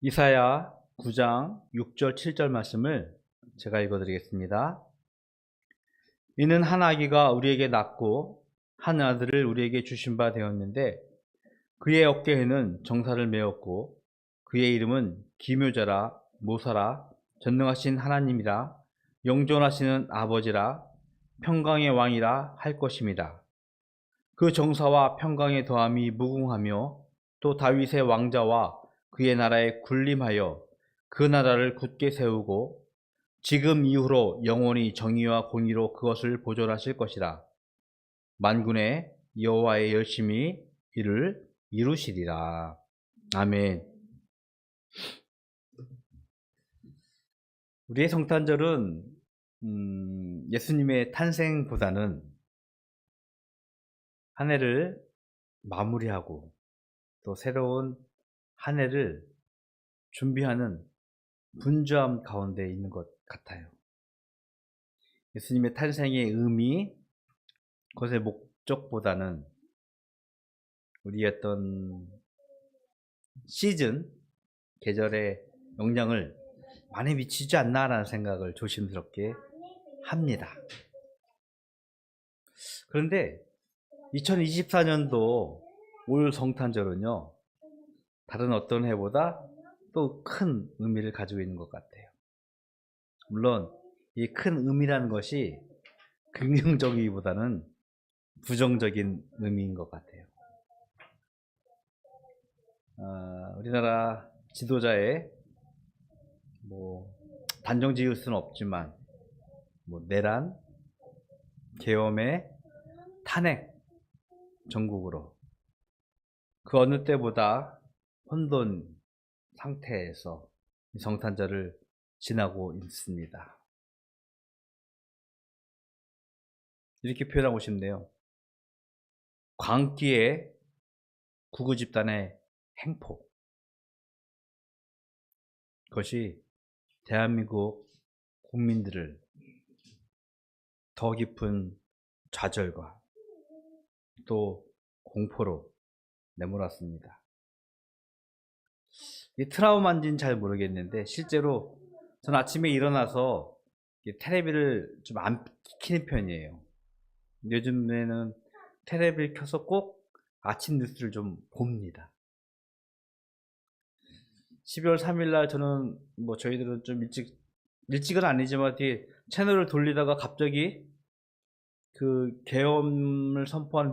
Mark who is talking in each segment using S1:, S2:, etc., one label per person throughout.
S1: 이사야 9장 6절 7절 말씀을 제가 읽어드리겠습니다. 이는 한 아기가 우리에게 낳고 한 아들을 우리에게 주신 바 되었는데 그의 어깨에는 정사를 메었고 그의 이름은 기묘자라 모사라 전능하신 하나님이라 영존하시는 아버지라 평강의 왕이라 할 것입니다. 그 정사와 평강의 더함이 무궁하며 또 다윗의 왕자와 그의 나라에 군림하여 그 나라를 굳게 세우고 지금 이후로 영원히 정의와 공의로 그것을 보존하실 것이라. 만군의 여호와의 열심히 이를 이루시리라. 아멘. 우리의 성탄절은 예수님의 탄생보다는 한 해를 마무리하고 또 새로운 한 해를 준비하는 분주함 가운데 있는 것 같아요. 예수님의 탄생의 의미, 그것의 목적보다는 우리의 어떤 시즌, 계절의 영향을 많이 미치지 않나라는 생각을 조심스럽게 합니다. 그런데 2024년도 올 성탄절은요, 다른 어떤 해보다 또 큰 의미를 가지고 있는 것 같아요. 물론 이 큰 의미라는 것이 긍정적이기보다는 부정적인 의미인 것 같아요. 우리나라 지도자의 단정 지을 수는 없지만 내란, 계엄의 탄핵 전국으로 그 어느 때보다 혼돈 상태에서 성탄절을 지나고 있습니다. 이렇게 표현하고 싶네요. 광기의 구구집단의 행포, 그것이 대한민국 국민들을 더 깊은 좌절과 또 공포로 내몰았습니다. 이 트라우마인지는 잘 모르겠는데 실제로 저는 아침에 일어나서 텔레비를 좀 안 켜는 편이에요. 요즘에는 텔레비를 켜서 꼭 아침 뉴스를 좀 봅니다. 12월 3일 날 저는 저희들은 좀 일찍은 아니지만 뒤에 채널을 돌리다가 갑자기 그 계엄을 선포하는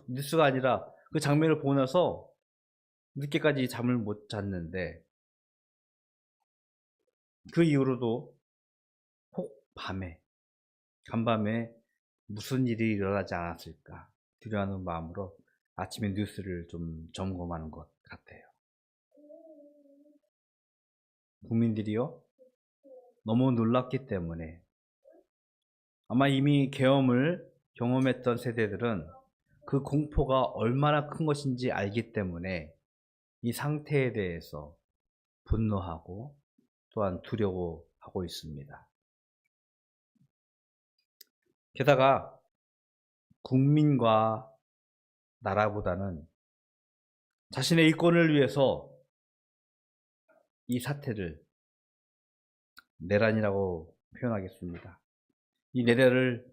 S1: 뉴스가 아니라 그 장면을 보고 나서 늦게까지 잠을 못 잤는데, 그 이후로도 혹 간밤에 무슨 일이 일어나지 않았을까 두려워하는 마음으로 아침에 뉴스를 좀 점검하는 것 같아요. 국민들이요, 너무 놀랐기 때문에 아마 이미 계엄을 경험했던 세대들은 그 공포가 얼마나 큰 것인지 알기 때문에 이 상태에 대해서 분노하고 또한 두려워하고 있습니다. 게다가 국민과 나라보다는 자신의 일권을 위해서 이 사태를 내란이라고 표현하겠습니다. 이 내란을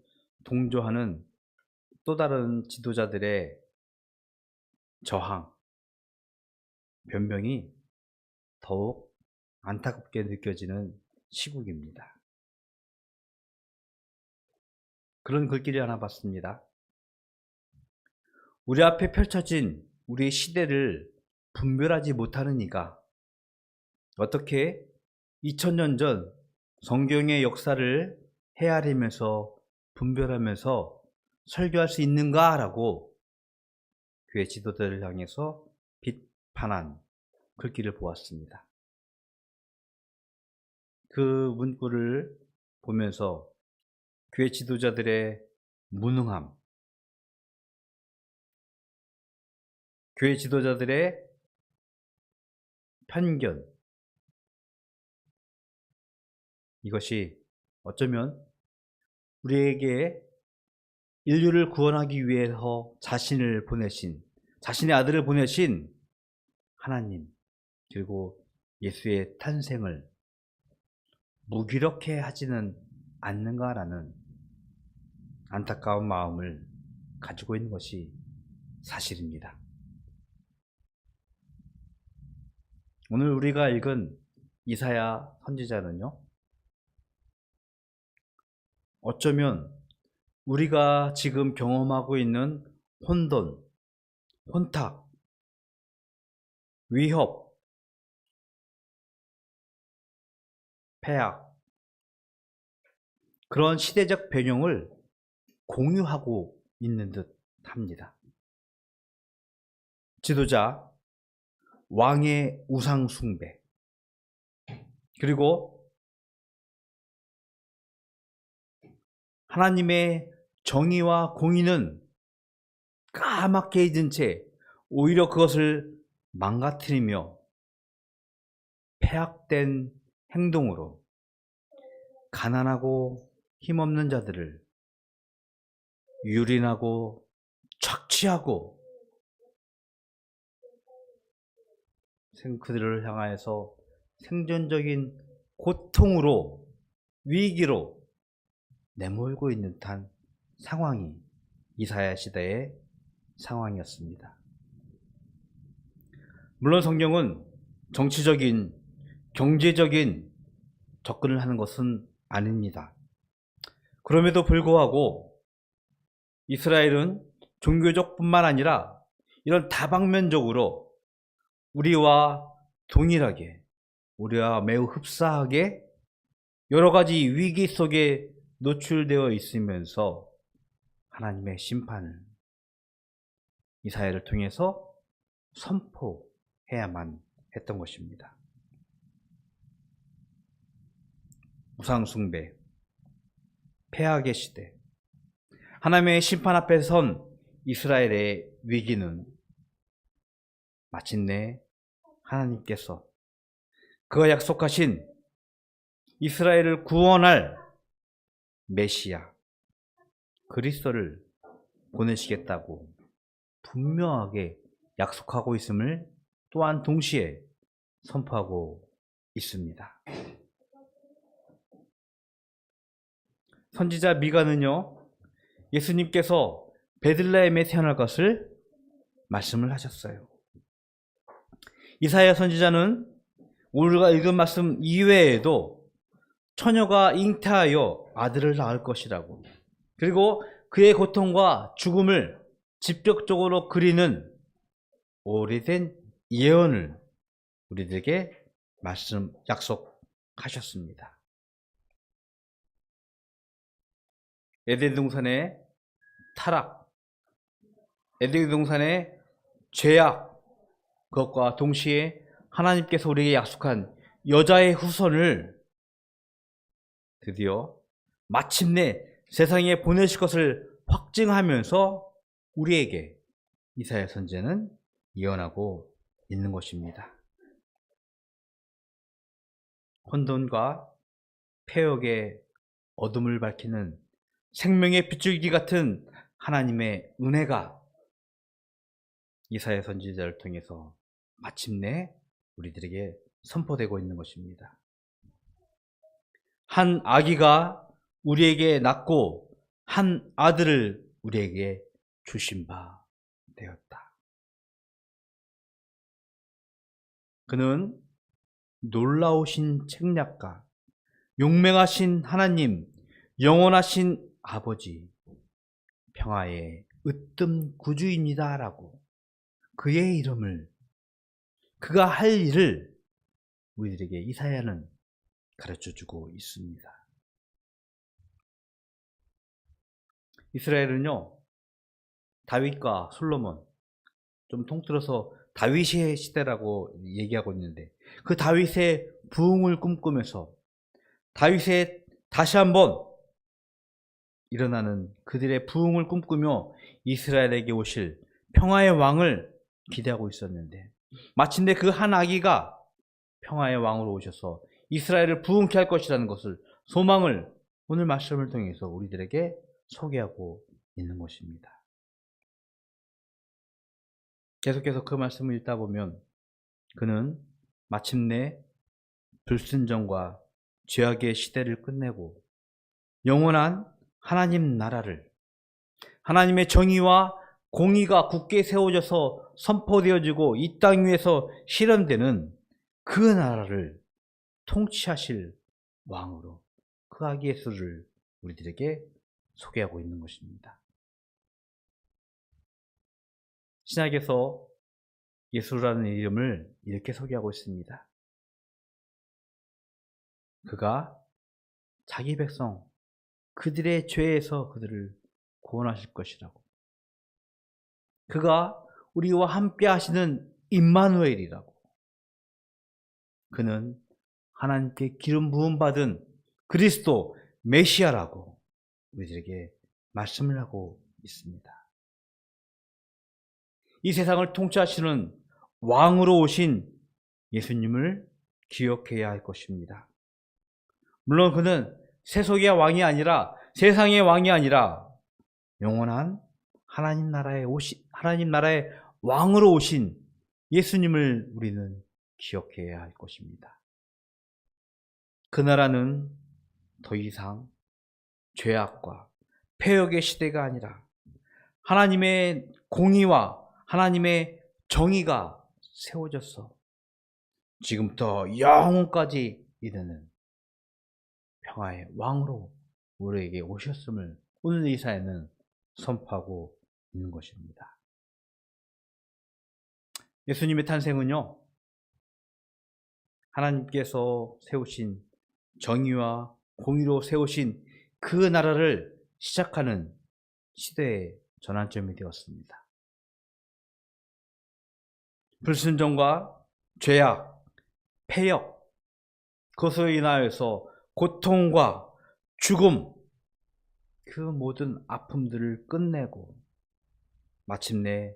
S1: 동조하는 또 다른 지도자들의 저항, 변명이 더욱 안타깝게 느껴지는 시국입니다. 그런 글귀를 하나 봤습니다. 우리 앞에 펼쳐진 우리 시대를 분별하지 못하는 이가 어떻게 2000년 전 성경의 역사를 헤아리면서 분별하면서 설교할 수 있는가? 라고 교회 지도자를 향해서 비판한 글귀를 보았습니다. 그 문구를 보면서 교회 지도자들의 무능함, 교회 지도자들의 편견, 이것이 어쩌면 우리에게 인류를 구원하기 위해서 자신의 아들을 보내신 하나님, 그리고 예수의 탄생을 무기력해 하지는 않는가라는 안타까운 마음을 가지고 있는 것이 사실입니다. 오늘 우리가 읽은 이사야 선지자는요, 어쩌면 우리가 지금 경험하고 있는 혼돈, 혼탁, 위협, 폐악, 그런 시대적 배경을 공유하고 있는 듯 합니다. 지도자, 왕의 우상 숭배, 그리고 하나님의 정의와 공의는 까맣게 잊은 채 오히려 그것을 망가뜨리며 폐악된 행동으로 가난하고 힘없는 자들을 유린하고 착취하고 그들을 향하여서 생존적인 고통으로, 위기로 내몰고 있는 듯한 상황이 이사야 시대의 상황이었습니다. 물론 성경은 정치적인, 경제적인 접근을 하는 것은 아닙니다. 그럼에도 불구하고 이스라엘은 종교적뿐만 아니라 이런 다방면적으로 우리와 동일하게, 우리와 매우 흡사하게 여러 가지 위기 속에 노출되어 있으면서 하나님의 심판을 이사야를 통해서 선포해야만 했던 것입니다. 우상숭배, 폐악의 시대, 하나님의 심판 앞에 선 이스라엘의 위기는 마침내 하나님께서 그가 약속하신 이스라엘을 구원할 메시아 그리스도를 보내시겠다고 분명하게 약속하고 있음을 또한 동시에 선포하고 있습니다. 선지자 미가는요, 예수님께서 베들레헴에 태어날 것을 말씀을 하셨어요. 이사야 선지자는 우리가 읽은 말씀 이외에도 처녀가 잉태하여 아들을 낳을 것이라고, 그리고 그의 고통과 죽음을 직접적으로 그리는 오래된 예언을 우리들에게 약속하셨습니다. 에덴 동산의 타락, 에덴 동산의 죄악, 그것과 동시에 하나님께서 우리에게 약속한 여자의 후손을 드디어 마침내 세상에 보내실 것을 확증하면서 우리에게 이사야 선지자는 예언하고 있는 것입니다. 혼돈과 폐역의 어둠을 밝히는 생명의 빗줄기 같은 하나님의 은혜가 이사야 선지자를 통해서 마침내 우리들에게 선포되고 있는 것입니다. 한 아기가 우리에게 낳고 한 아들을 우리에게 주신 바 되었다. 그는 놀라우신 책략가, 용맹하신 하나님, 영원하신 아버지, 평화의 으뜸 구주입니다 라고 그의 이름을, 그가 할 일을 우리들에게 이사야는 가르쳐주고 있습니다. 이스라엘은요, 다윗과 솔로몬, 좀 통틀어서 다윗의 시대라고 얘기하고 있는데, 그 다윗의 부흥을 꿈꾸면서 다윗의 다시 한번 일어나는 그들의 부흥을 꿈꾸며 이스라엘에게 오실 평화의 왕을 기대하고 있었는데, 마침내 그 한 아기가 평화의 왕으로 오셔서 이스라엘을 부흥케 할 것이라는 것을, 소망을 오늘 말씀을 통해서 우리들에게 소개하고 있는 것입니다. 계속해서 그 말씀을 읽다 보면 그는 마침내 불순종과 죄악의 시대를 끝내고 영원한 하나님 나라를, 하나님의 정의와 공의가 굳게 세워져서 선포되어지고 이 땅 위에서 실현되는 그 나라를 통치하실 왕으로 그 아기 예수를 우리들에게 소개하고 있는 것입니다. 신약에서 예수라는 이름을 이렇게 소개하고 있습니다. 그가 자기 백성, 그들의 죄에서 그들을 구원하실 것이라고. 그가 우리와 함께 하시는 임마누엘이라고. 그는 하나님께 기름 부음 받은 그리스도 메시아라고 우리들에게 말씀을 하고 있습니다. 이 세상을 통치하시는 왕으로 오신 예수님을 기억해야 할 것입니다. 물론 그는 세속의 왕이 아니라, 세상의 왕이 아니라 영원한 하나님 나라의 왕으로 오신 예수님을 우리는 기억해야 할 것입니다. 그 나라는 더 이상 죄악과 폐역의 시대가 아니라 하나님의 공의와 하나님의 정의가 세워졌어 지금부터 영원까지 이르는 평화의 왕으로 우리에게 오셨음을 오늘 이 사회는 선포하고 있는 것입니다. 예수님의 탄생은요, 하나님께서 세우신 정의와 공의로 세우신 그 나라를 시작하는 시대의 전환점이 되었습니다. 불순종과 죄악, 폐역, 그것으로 인하여서 고통과 죽음, 그 모든 아픔들을 끝내고 마침내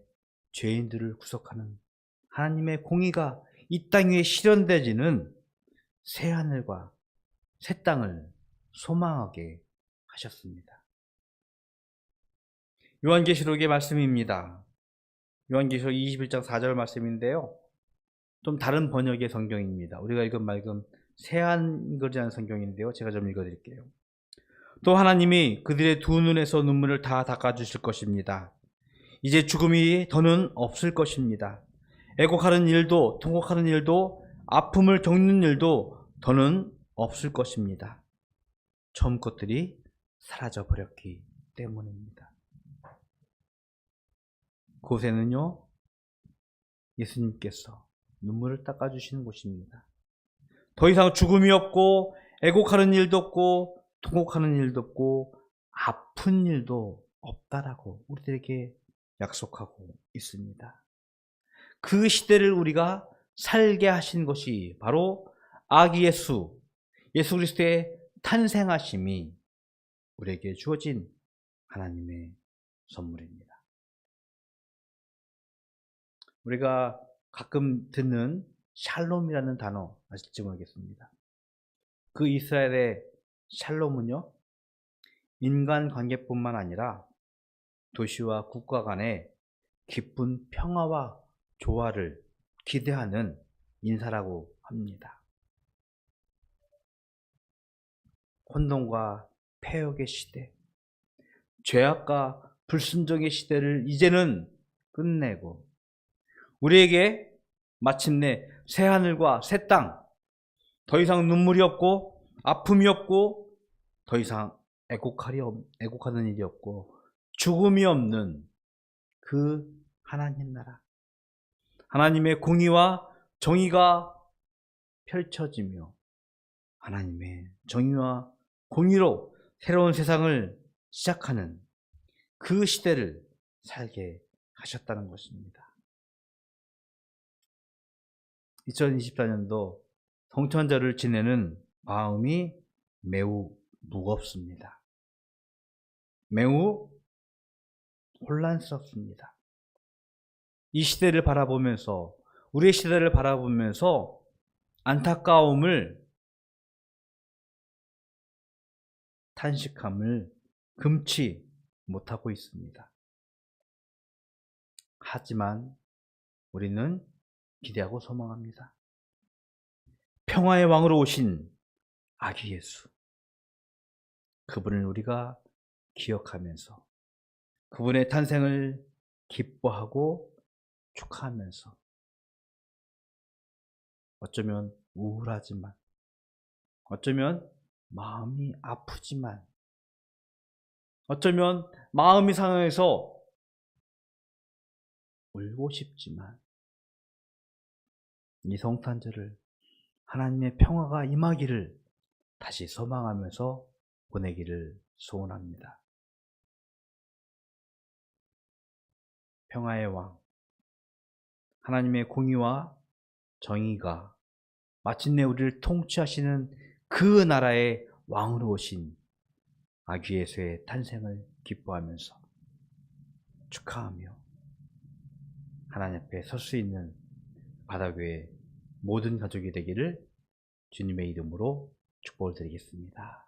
S1: 죄인들을 구속하는 하나님의 공의가 이 땅 위에 실현되지는 새 하늘과 새 땅을 소망하게 하셨습니다. 요한계시록의 말씀입니다. 요한계시록 21장 4절 말씀인데요, 좀 다른 번역의 성경입니다. 우리가 읽은 말씀 새한글자는 성경인데요, 제가 좀 읽어드릴게요. 또 하나님이 그들의 두 눈에서 눈물을 다 닦아주실 것입니다. 이제 죽음이 더는 없을 것입니다. 애곡하는 일도 통곡하는 일도 아픔을 겪는 일도 더는 없을 것입니다. 처음 것들이 사라져 버렸기 때문입니다. 그곳에는요, 예수님께서 눈물을 닦아주시는 곳입니다. 더 이상 죽음이 없고 애곡하는 일도 없고 통곡하는 일도 없고 아픈 일도 없다라고 우리들에게 약속하고 있습니다. 그 시대를 우리가 살게 하신 것이 바로 아기 예수 그리스도의 탄생하심이 우리에게 주어진 하나님의 선물입니다. 우리가 가끔 듣는 샬롬이라는 단어 아실지 모르겠습니다. 그 이스라엘의 샬롬은요, 인간관계뿐만 아니라 도시와 국가 간의 기쁜 평화와 조화를 기대하는 인사라고 합니다. 혼돈과 폐역의 시대, 죄악과 불순종의 시대를 이제는 끝내고 우리에게 마침내 새 하늘과 새 땅, 더 이상 눈물이 없고 아픔이 없고 더 이상 애곡하는 일이 없고 죽음이 없는 그 하나님 나라, 하나님의 공의와 정의가 펼쳐지며 하나님의 정의와 공의로 새로운 세상을 시작하는 그 시대를 살게 하셨다는 것입니다. 2024년도 성천절을 지내는 마음이 매우 무겁습니다. 매우 혼란스럽습니다. 이 시대를 바라보면서, 우리의 시대를 바라보면서 안타까움을, 탄식함을 금치 못하고 있습니다. 하지만 우리는 기대하고 소망합니다. 평화의 왕으로 오신 아기 예수, 그분을 우리가 기억하면서 그분의 탄생을 기뻐하고 축하하면서 어쩌면 우울하지만, 어쩌면 마음이 아프지만, 어쩌면 마음이 상해서 울고 싶지만, 이 성탄절을 하나님의 평화가 임하기를 다시 소망하면서 보내기를 소원합니다. 평화의 왕, 하나님의 공의와 정의가 마침내 우리를 통치하시는 그 나라의 왕으로 오신 아기 예수의 탄생을 기뻐하면서 축하하며 하나님 앞에 설 수 있는 바다교회 모든 가족이 되기를 주님의 이름으로 축복을 드리겠습니다.